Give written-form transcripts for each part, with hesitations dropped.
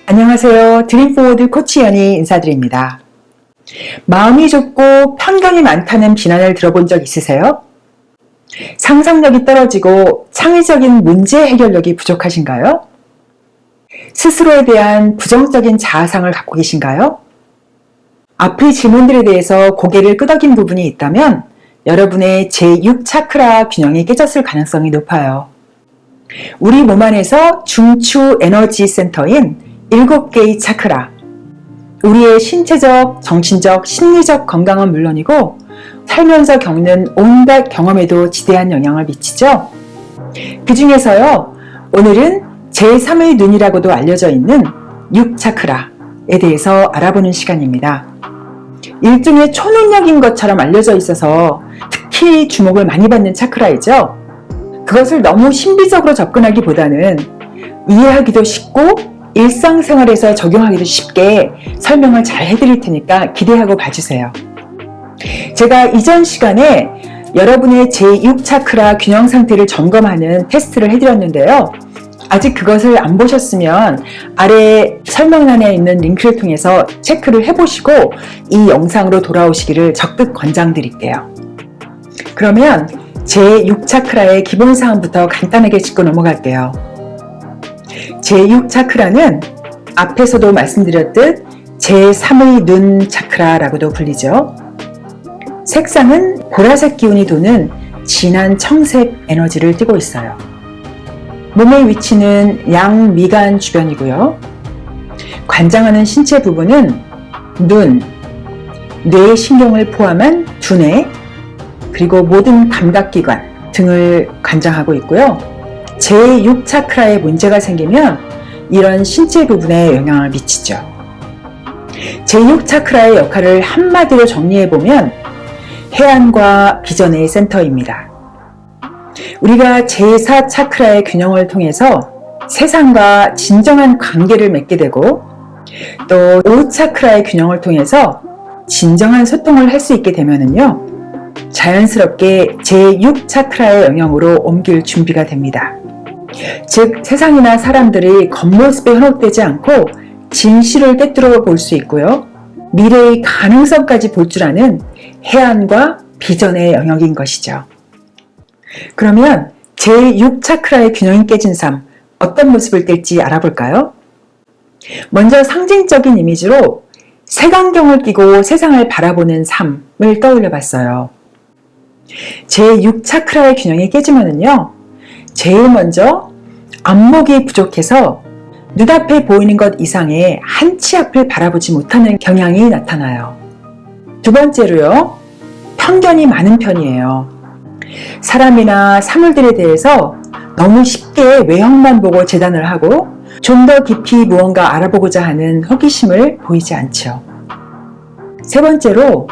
안녕하세요. 드림포워드 코치 연희 인사드립니다. 마음이 좁고 편견이 많다는 비난을 들어본 적 있으세요? 상상력이 떨어지고 창의적인 문제 해결력이 부족하신가요? 스스로에 대한 부정적인 자아상을 갖고 계신가요? 앞의 질문들에 대해서 고개를 끄덕인 부분이 있다면 여러분의 제6 차크라 균형이 깨졌을 가능성이 높아요. 우리 몸 안에서 중추 에너지 센터인 7개의 차크라, 우리의 신체적, 정신적, 심리적 건강은 물론이고 살면서 겪는 온갖 경험에도 지대한 영향을 미치죠. 그 중에서요, 오늘은 제3의 눈이라고도 알려져 있는 6차크라에 대해서 알아보는 시간입니다. 일종의 초능력인 것처럼 알려져 있어서 특히 주목을 많이 받는 차크라이죠. 그것을 너무 신비적으로 접근하기보다는 이해하기도 쉽고 일상생활에서 적용하기도 쉽게 설명을 잘 해드릴 테니까 기대하고 봐주세요. 제가 이전 시간에 여러분의 제6 차크라 균형 상태를 점검하는 테스트를 해드렸는데요. 아직 그것을 안 보셨으면 아래 설명란에 있는 링크를 통해서 체크를 해보시고 이 영상으로 돌아오시기를 적극 권장드릴게요. 그러면 제6 차크라의 기본사항부터 간단하게 짚고 넘어갈게요. 제6 차크라는 앞에서도 말씀드렸듯 제3의 눈 차크라라고도 불리죠. 색상은 보라색 기운이 도는 진한 청색 에너지를 띠고 있어요. 몸의 위치는 양미간 주변이고요. 관장하는 신체 부분은 눈, 뇌 신경을 포함한 두뇌, 그리고 모든 감각기관 등을 관장하고 있고요. 제6 차크라에 문제가 생기면 이런 신체 부분에 영향을 미치죠. 제6 차크라의 역할을 한마디로 정리해보면 해안과 비전의 센터입니다. 우리가 제4 차크라의 균형을 통해서 세상과 진정한 관계를 맺게 되고 또 5 차크라의 균형을 통해서 진정한 소통을 할 수 있게 되면은요, 자연스럽게 제6 차크라의 영역으로 옮길 준비가 됩니다. 즉, 세상이나 사람들이 겉모습에 현혹되지 않고 진실을 꿰뚫어 볼 수 있고요. 미래의 가능성까지 볼 줄 아는 해안과 비전의 영역인 것이죠. 그러면 제6 차크라의 균형이 깨진 삶, 어떤 모습을 띨지 알아볼까요? 먼저 상징적인 이미지로 색안경을 끼고 세상을 바라보는 삶을 떠올려 봤어요. 제6 차크라의 균형이 깨지면은요, 제일 먼저 안목이 부족해서 눈앞에 보이는 것 이상의 한치 앞을 바라보지 못하는 경향이 나타나요. 두 번째로요, 편견이 많은 편이에요. 사람이나 사물들에 대해서 너무 쉽게 외형만 보고 재단을 하고 좀 더 깊이 무언가 알아보고자 하는 호기심을 보이지 않죠. 세 번째로,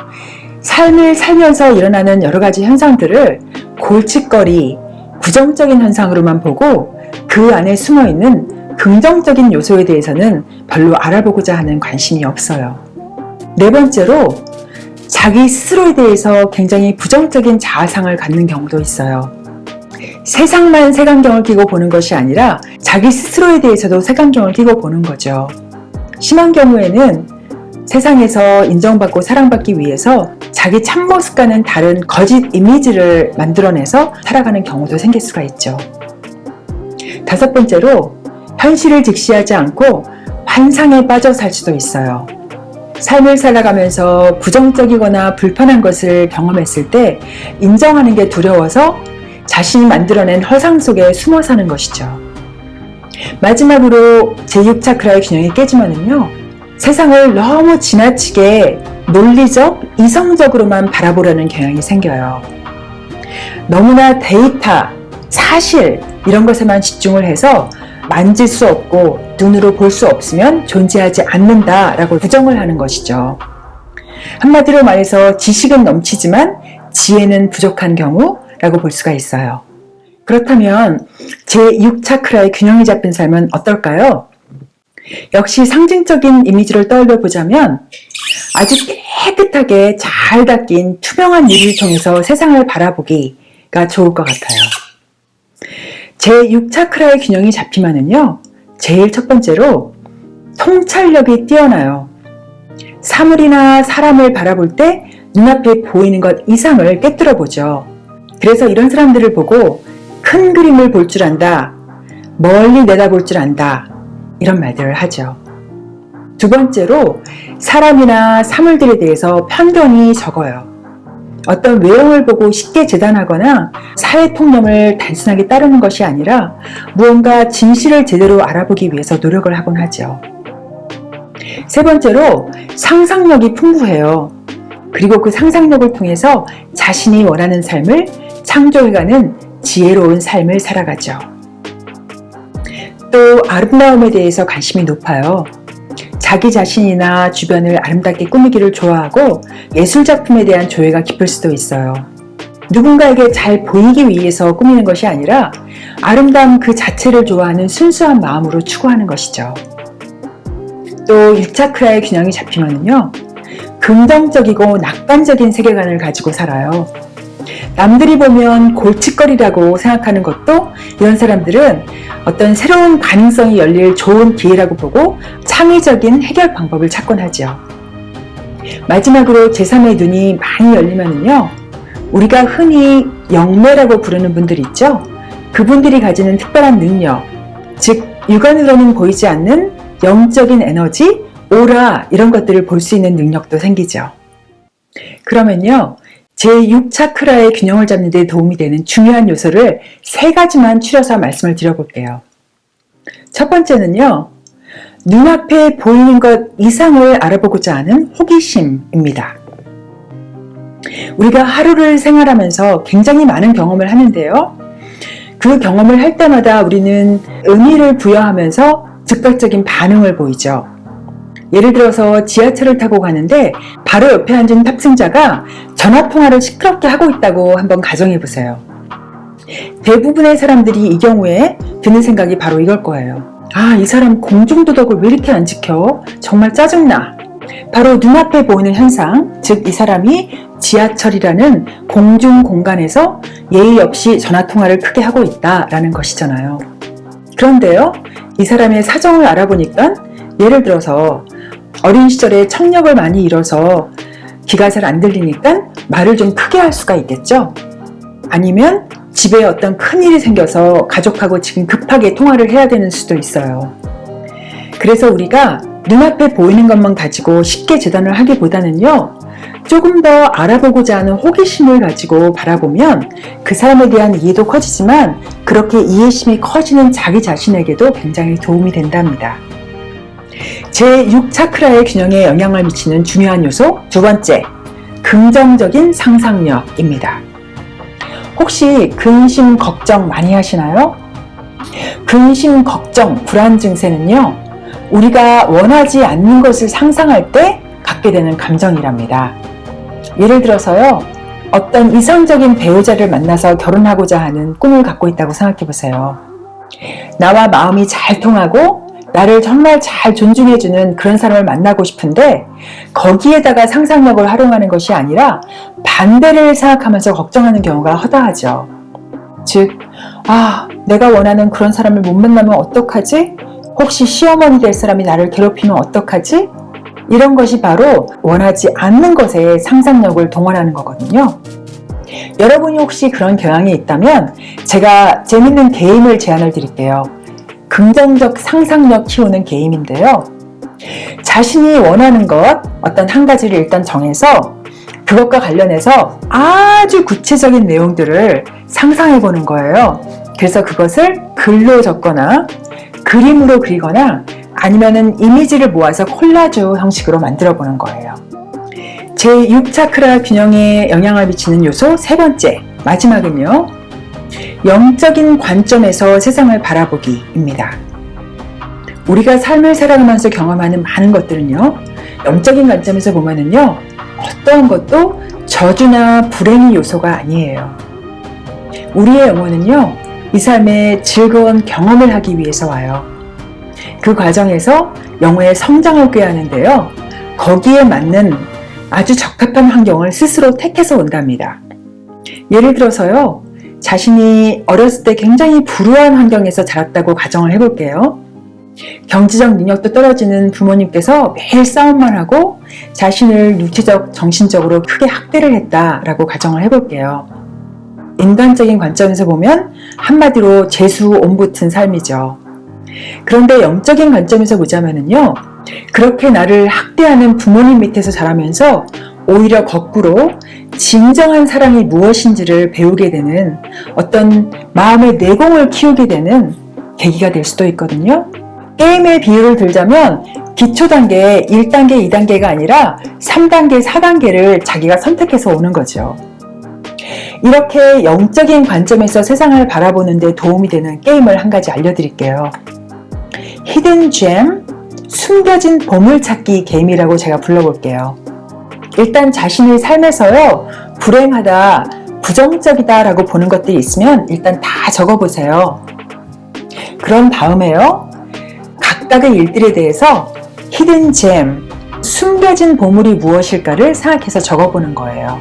삶을 살면서 일어나는 여러 가지 현상들을 골칫거리, 부정적인 현상으로만 보고 그 안에 숨어있는 긍정적인 요소에 대해서는 별로 알아보고자 하는 관심이 없어요. 네 번째로, 자기 스스로에 대해서 굉장히 부정적인 자아상을 갖는 경우도 있어요. 세상만 색안경을 끼고 보는 것이 아니라 자기 스스로에 대해서도 색안경을 끼고 보는 거죠. 심한 경우에는 세상에서 인정받고 사랑받기 위해서 자기 참모습과는 다른 거짓 이미지를 만들어내서 살아가는 경우도 생길 수가 있죠. 다섯 번째로, 현실을 직시하지 않고 환상에 빠져 살 수도 있어요. 삶을 살아가면서 부정적이거나 불편한 것을 경험했을 때 인정하는 게 두려워서 자신이 만들어낸 허상 속에 숨어 사는 것이죠. 마지막으로 제6 차크라의 균형이 깨지면은요, 세상을 너무 지나치게 논리적, 이성적으로만 바라보려는 경향이 생겨요. 너무나 데이터, 사실 이런 것에만 집중을 해서 만질 수 없고 눈으로 볼 수 없으면 존재하지 않는다라고 부정을 하는 것이죠. 한마디로 말해서 지식은 넘치지만 지혜는 부족한 경우라고 볼 수가 있어요. 그렇다면 제6 차크라의 균형이 잡힌 삶은 어떨까요? 역시 상징적인 이미지를 떠올려 보자면 아주 깨끗하게 잘 닦인 투명한 유리를 통해서 세상을 바라보기가 좋을 것 같아요. 제6 차크라의 균형이 잡히면은요, 제일 첫 번째로 통찰력이 뛰어나요. 사물이나 사람을 바라볼 때 눈앞에 보이는 것 이상을 꿰뚫어 보죠. 그래서 이런 사람들을 보고 큰 그림을 볼 줄 안다, 멀리 내다볼 줄 안다, 이런 말들을 하죠. 두 번째로 사람이나 사물들에 대해서 편견이 적어요. 어떤 외형을 보고 쉽게 재단하거나 사회 통념을 단순하게 따르는 것이 아니라 무언가 진실을 제대로 알아보기 위해서 노력을 하곤 하죠. 세 번째로 상상력이 풍부해요. 그리고 그 상상력을 통해서 자신이 원하는 삶을 창조해가는 지혜로운 삶을 살아가죠. 또 아름다움에 대해서 관심이 높아요. 자기 자신이나 주변을 아름답게 꾸미기를 좋아하고 예술작품에 대한 조예가 깊을 수도 있어요. 누군가에게 잘 보이기 위해서 꾸미는 것이 아니라 아름다움 그 자체를 좋아하는 순수한 마음으로 추구하는 것이죠. 또 6차크라의 균형이 잡히면요, 긍정적이고 낙관적인 세계관을 가지고 살아요. 남들이 보면 골칫거리라고 생각하는 것도 이런 사람들은 어떤 새로운 가능성이 열릴 좋은 기회라고 보고 창의적인 해결 방법을 찾곤 하죠. 마지막으로 제3의 눈이 많이 열리면요, 우리가 흔히 영매라고 부르는 분들 있죠. 그분들이 가지는 특별한 능력, 즉 육안으로는 보이지 않는 영적인 에너지, 오라, 이런 것들을 볼 수 있는 능력도 생기죠. 그러면요, 제6차크라의 균형을 잡는 데 도움이 되는 중요한 요소를 3가지만 추려서 말씀을 드려볼게요. 첫 번째는요, 눈앞에 보이는 것 이상을 알아보고자 하는 호기심입니다. 우리가 하루를 생활하면서 굉장히 많은 경험을 하는데요, 그 경험을 할 때마다 우리는 의미를 부여하면서 즉각적인 반응을 보이죠. 예를 들어서 지하철을 타고 가는데 바로 옆에 앉은 탑승자가 전화통화를 시끄럽게 하고 있다고 한번 가정해 보세요. 대부분의 사람들이 이 경우에 드는 생각이 바로 이걸 거예요. 아, 이 사람 공중도덕을 왜 이렇게 안 지켜? 정말 짜증나. 바로 눈앞에 보이는 현상, 즉 이 사람이 지하철이라는 공중 공간에서 예의 없이 전화통화를 크게 하고 있다라는 것이잖아요. 그런데요, 이 사람의 사정을 알아보니까 예를 들어서 어린 시절에 청력을 많이 잃어서 귀가 잘 안 들리니까 말을 좀 크게 할 수가 있겠죠. 아니면 집에 어떤 큰일이 생겨서 가족하고 지금 급하게 통화를 해야 되는 수도 있어요. 그래서 우리가 눈앞에 보이는 것만 가지고 쉽게 재단을 하기보다는요, 조금 더 알아보고자 하는 호기심을 가지고 바라보면 그 사람에 대한 이해도 커지지만 그렇게 이해심이 커지는 자기 자신에게도 굉장히 도움이 된답니다. 제6차크라의 균형에 영향을 미치는 중요한 요소 두 번째, 긍정적인 상상력입니다. 혹시 근심, 걱정 많이 하시나요? 근심, 걱정, 불안 증세는요, 우리가 원하지 않는 것을 상상할 때 갖게 되는 감정이랍니다. 예를 들어서요, 어떤 이상적인 배우자를 만나서 결혼하고자 하는 꿈을 갖고 있다고 생각해 보세요. 나와 마음이 잘 통하고 나를 정말 잘 존중해주는 그런 사람을 만나고 싶은데 거기에다가 상상력을 활용하는 것이 아니라 반대를 생각하면서 걱정하는 경우가 허다하죠. 즉, 내가 원하는 그런 사람을 못 만나면 어떡하지? 혹시 시어머니 될 사람이 나를 괴롭히면 어떡하지? 이런 것이 바로 원하지 않는 것에 상상력을 동원하는 거거든요. 여러분이 혹시 그런 경향이 있다면 제가 재밌는 게임을 제안을 드릴게요. 긍정적 상상력 키우는 게임인데요. 자신이 원하는 것, 어떤 한 가지를 일단 정해서 그것과 관련해서 아주 구체적인 내용들을 상상해 보는 거예요. 그래서 그것을 글로 적거나 그림으로 그리거나 아니면은 이미지를 모아서 콜라주 형식으로 만들어 보는 거예요. 제6차크라 균형에 영향을 미치는 요소 세 번째, 마지막은요, 영적인 관점에서 세상을 바라보기입니다. 우리가 삶을 살아가면서 경험하는 많은 것들은요, 영적인 관점에서 보면은요, 어떠한 것도 저주나 불행의 요소가 아니에요. 우리의 영혼은요, 이 삶에 즐거운 경험을 하기 위해서 와요. 그 과정에서 영혼의 성장을 꾀하는데요, 거기에 맞는 아주 적합한 환경을 스스로 택해서 온답니다. 예를 들어서요, 자신이 어렸을 때 굉장히 불우한 환경에서 자랐다고 가정을 해볼게요. 경제적 능력도 떨어지는 부모님께서 매일 싸움만 하고 자신을 육체적, 정신적으로 크게 학대를 했다라고 가정을 해볼게요. 인간적인 관점에서 보면 한마디로 재수옴 붙은 삶이죠. 그런데 영적인 관점에서 보자면요, 그렇게 나를 학대하는 부모님 밑에서 자라면서 오히려 거꾸로 진정한 사랑이 무엇인지를 배우게 되는 어떤 마음의 내공을 키우게 되는 계기가 될 수도 있거든요. 게임의 비유를 들자면 기초 단계 1단계, 2단계가 아니라 3단계, 4단계를 자기가 선택해서 오는 거죠. 이렇게 영적인 관점에서 세상을 바라보는 데 도움이 되는 게임을 한 가지 알려드릴게요. 히든 잼, 숨겨진 보물찾기 게임이라고 제가 불러볼게요. 일단 자신의 삶에서요, 불행하다, 부정적이다 라고 보는 것들이 있으면 일단 다 적어보세요. 그런 다음에요, 각각의 일들에 대해서 히든 잼, 숨겨진 보물이 무엇일까를 생각해서 적어보는 거예요.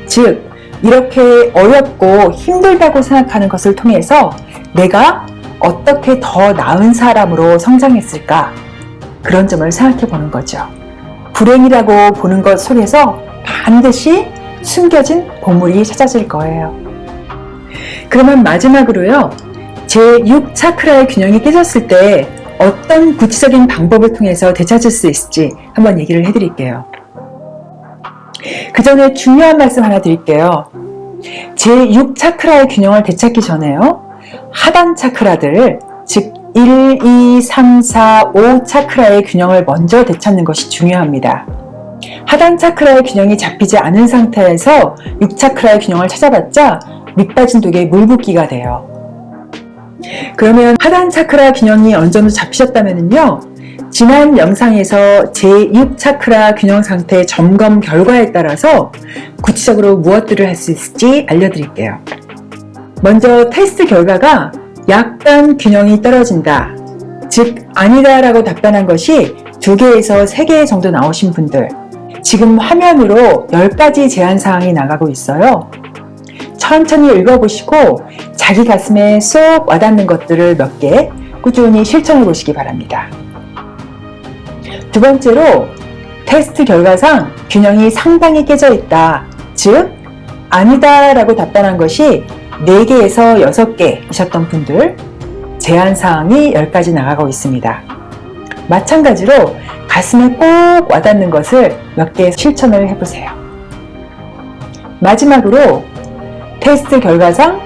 즉, 이렇게 어렵고 힘들다고 생각하는 것을 통해서 내가 어떻게 더 나은 사람으로 성장했을까? 그런 점을 생각해 보는 거죠. 불행이라고 보는 것 속에서 반드시 숨겨진 보물이 찾아질 거예요. 그러면 마지막으로요, 제6 차크라의 균형이 깨졌을 때 어떤 구체적인 방법을 통해서 되찾을 수 있을지 한번 얘기를 해드릴게요. 그 전에 중요한 말씀 하나 드릴게요. 제6 차크라의 균형을 되찾기 전에요, 하단 차크라들, 즉 1, 2, 3, 4, 5 차크라의 균형을 먼저 되찾는 것이 중요합니다. 하단 차크라의 균형이 잡히지 않은 상태에서 6 차크라의 균형을 찾아봤자 밑빠진 독에 물 붓기가 돼요. 그러면 하단 차크라 균형이 어느 정도 잡히셨다면요, 지난 영상에서 제6 차크라 균형 상태 점검 결과에 따라서 구체적으로 무엇들을 할 수 있을지 알려드릴게요. 먼저 테스트 결과가 약간 균형이 떨어진다, 즉 아니다 라고 답변한 것이 2개에서 3개 정도 나오신 분들, 지금 화면으로 10가지 제안사항이 나가고 있어요. 천천히 읽어보시고 자기 가슴에 쏙 와닿는 것들을 몇 개 꾸준히 실천해 보시기 바랍니다. 두 번째로, 테스트 결과상 균형이 상당히 깨져 있다, 즉 아니다 라고 답변한 것이 4개에서 6개이셨던 분들, 제안사항이 10가지 나가고 있습니다. 마찬가지로 가슴에 꼭 와닿는 것을 몇 개 실천을 해보세요. 마지막으로, 테스트 결과상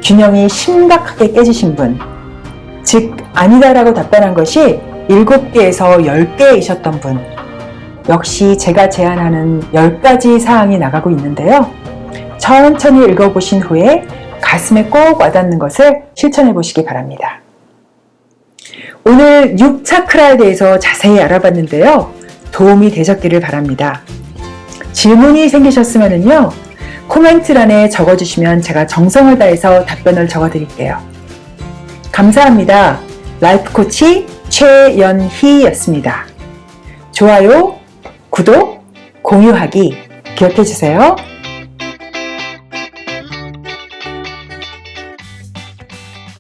균형이 심각하게 깨지신 분, 즉 아니다 라고 답변한 것이 7개에서 10개이셨던 분, 역시 제가 제안하는 10가지 사항이 나가고 있는데요. 천천히 읽어보신 후에 가슴에 꼭 와닿는 것을 실천해 보시기 바랍니다. 오늘 6 차크라에 대해서 자세히 알아봤는데요, 도움이 되셨기를 바랍니다. 질문이 생기셨으면요, 코멘트란에 적어주시면 제가 정성을 다해서 답변을 적어드릴게요. 감사합니다. 라이프 코치 최연희였습니다. 좋아요, 구독, 공유하기 기억해 주세요.